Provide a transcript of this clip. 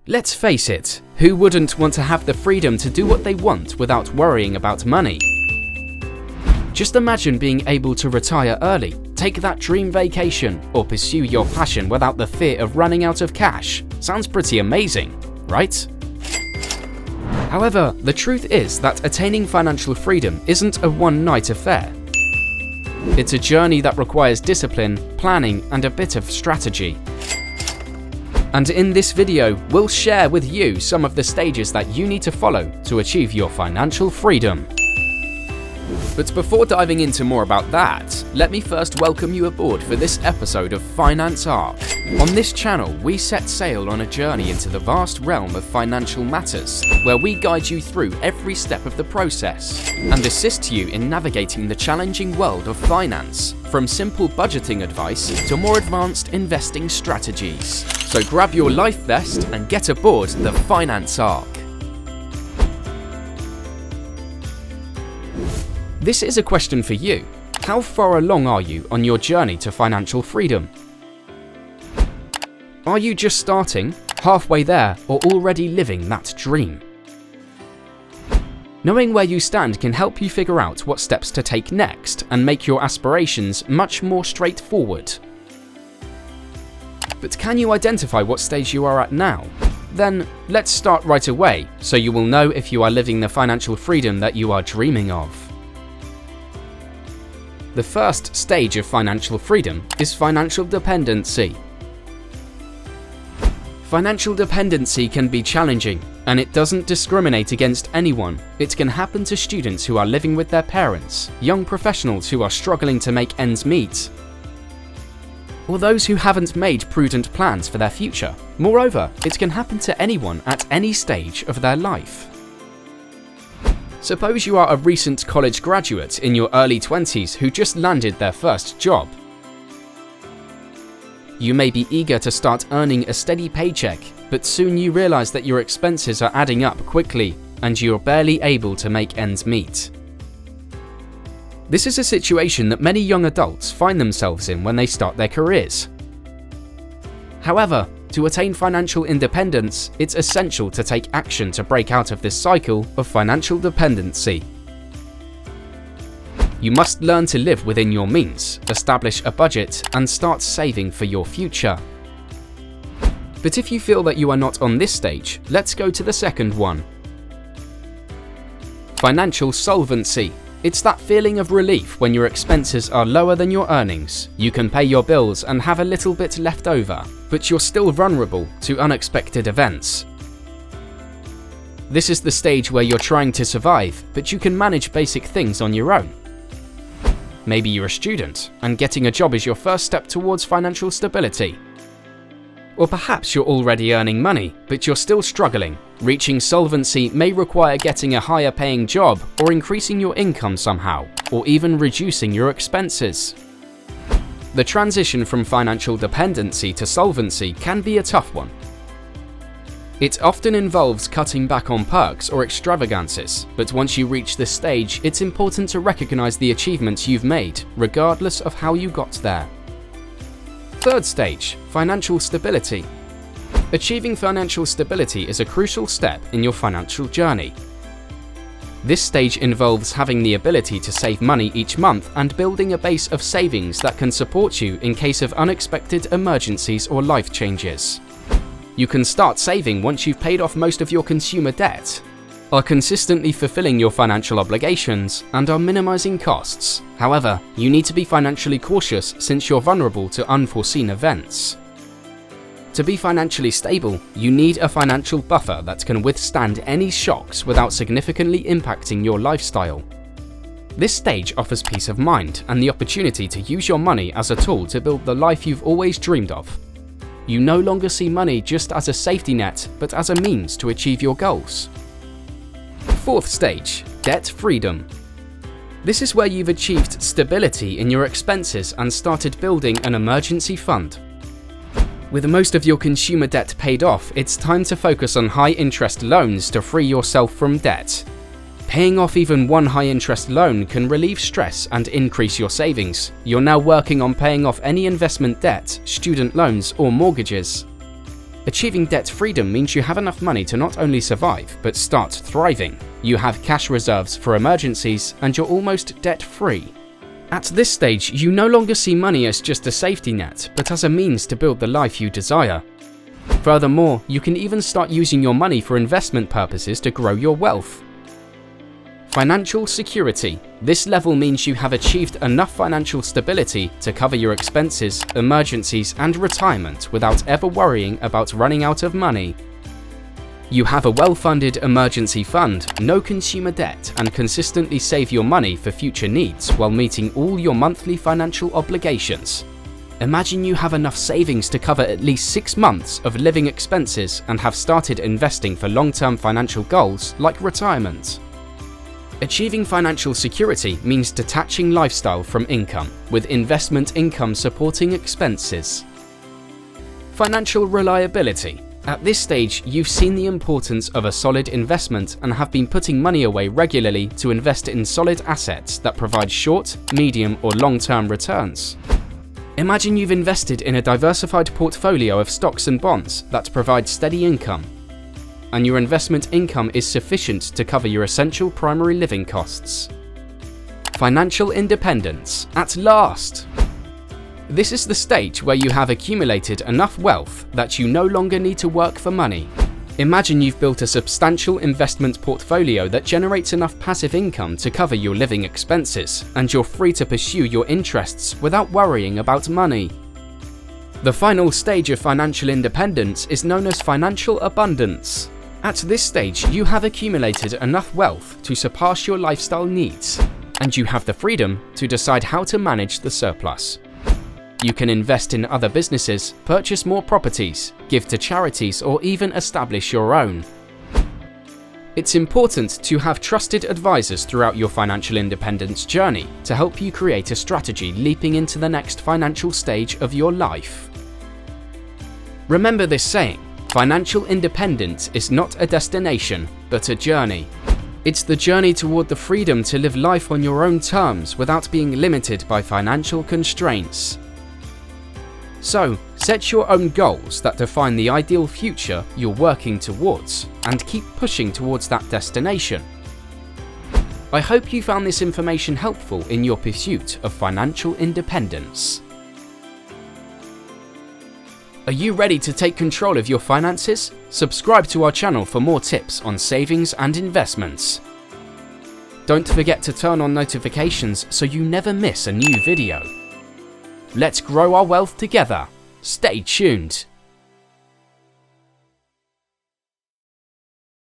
Let's face it, who wouldn't want to have the freedom to do what they want without worrying about money? Just imagine being able to retire early, take that dream vacation, or pursue your passion without the fear of running out of cash. Sounds pretty amazing, right? However, the truth is that attaining financial freedom isn't a one-night affair. It's a journey that requires discipline, planning, and a bit of strategy. And in this video, we'll share with you some of the stages that you need to follow to achieve your financial freedom. But before diving into more about that, let me first welcome you aboard for this episode of Finance Arc. On this channel, we set sail on a journey into the vast realm of financial matters, where we guide you through every step of the process and assist you in navigating the challenging world of finance, from simple budgeting advice to more advanced investing strategies. So grab your life vest and get aboard the Finance Arc. This is a question for you. How far along are you on your journey to financial freedom? Are you just starting, halfway there, or already living that dream? Knowing where you stand can help you figure out what steps to take next and make your aspirations much more straightforward. But can you identify what stage you are at now? Then let's start right away, so you will know if you are living the financial freedom that you are dreaming of. The first stage of financial freedom is financial dependency. Financial dependency can be challenging, and it doesn't discriminate against anyone. It can happen to students who are living with their parents, young professionals who are struggling to make ends meet, or those who haven't made prudent plans for their future. Moreover, it can happen to anyone at any stage of their life. Suppose you are a recent college graduate in your early 20s who just landed their first job. You may be eager to start earning a steady paycheck, but soon you realize that your expenses are adding up quickly and you're barely able to make ends meet. This is a situation that many young adults find themselves in when they start their careers. However, to attain financial independence, it's essential to take action to break out of this cycle of financial dependency. You must learn to live within your means, establish a budget, and start saving for your future. But if you feel that you are not on this stage, let's go to the second one. Financial solvency. It's that feeling of relief when your expenses are lower than your earnings. You can pay your bills and have a little bit left over, but you're still vulnerable to unexpected events. This is the stage where you're trying to survive, but you can manage basic things on your own. Maybe you're a student, and getting a job is your first step towards financial stability. Or perhaps you're already earning money, but you're still struggling. Reaching solvency may require getting a higher paying job, or increasing your income somehow, or even reducing your expenses. The transition from financial dependency to solvency can be a tough one. It often involves cutting back on perks or extravagances, but once you reach this stage, it's important to recognize the achievements you've made, regardless of how you got there. Third stage, financial stability. Achieving financial stability is a crucial step in your financial journey. This stage involves having the ability to save money each month and building a base of savings that can support you in case of unexpected emergencies or life changes. You can start saving once you've paid off most of your consumer debt, are consistently fulfilling your financial obligations, and are minimizing costs. However, you need to be financially cautious since you're vulnerable to unforeseen events. To be financially stable, you need a financial buffer that can withstand any shocks without significantly impacting your lifestyle. This stage offers peace of mind and the opportunity to use your money as a tool to build the life you've always dreamed of. You no longer see money just as a safety net, but as a means to achieve your goals. Fourth stage, debt freedom. This is where you've achieved stability in your expenses and started building an emergency fund. With most of your consumer debt paid off, it's time to focus on high-interest loans to free yourself from debt. Paying off even one high-interest loan can relieve stress and increase your savings. You're now working on paying off any investment debt, student loans, or mortgages. Achieving debt freedom means you have enough money to not only survive, but start thriving. You have cash reserves for emergencies, and you're almost debt-free. At this stage, you no longer see money as just a safety net, but as a means to build the life you desire. Furthermore, you can even start using your money for investment purposes to grow your wealth. Financial security. This level means you have achieved enough financial stability to cover your expenses, emergencies, and retirement without ever worrying about running out of money. You have a well-funded emergency fund, no consumer debt, and consistently save your money for future needs while meeting all your monthly financial obligations. Imagine you have enough savings to cover at least 6 months of living expenses and have started investing for long-term financial goals like retirement. Achieving financial security means detaching lifestyle from income, with investment income supporting expenses. Financial reliability. At this stage, you've seen the importance of a solid investment and have been putting money away regularly to invest in solid assets that provide short, medium, or long-term returns. Imagine you've invested in a diversified portfolio of stocks and bonds that provide steady income, and your investment income is sufficient to cover your essential primary living costs. Financial independence. At last! This is the stage where you have accumulated enough wealth that you no longer need to work for money. Imagine you've built a substantial investment portfolio that generates enough passive income to cover your living expenses, and you're free to pursue your interests without worrying about money. The final stage of financial independence is known as financial abundance. At this stage, you have accumulated enough wealth to surpass your lifestyle needs, and you have the freedom to decide how to manage the surplus. You can invest in other businesses, purchase more properties, give to charities, or even establish your own. It's important to have trusted advisors throughout your financial independence journey to help you create a strategy leaping into the next financial stage of your life. Remember this saying: financial independence is not a destination, but a journey. It's the journey toward the freedom to live life on your own terms without being limited by financial constraints. So, set your own goals that define the ideal future you're working towards, and keep pushing towards that destination. I hope you found this information helpful in your pursuit of financial independence. Are you ready to take control of your finances? Subscribe to our channel for more tips on savings and investments. Don't forget to turn on notifications so you never miss a new video. Let's grow our wealth together. Stay tuned.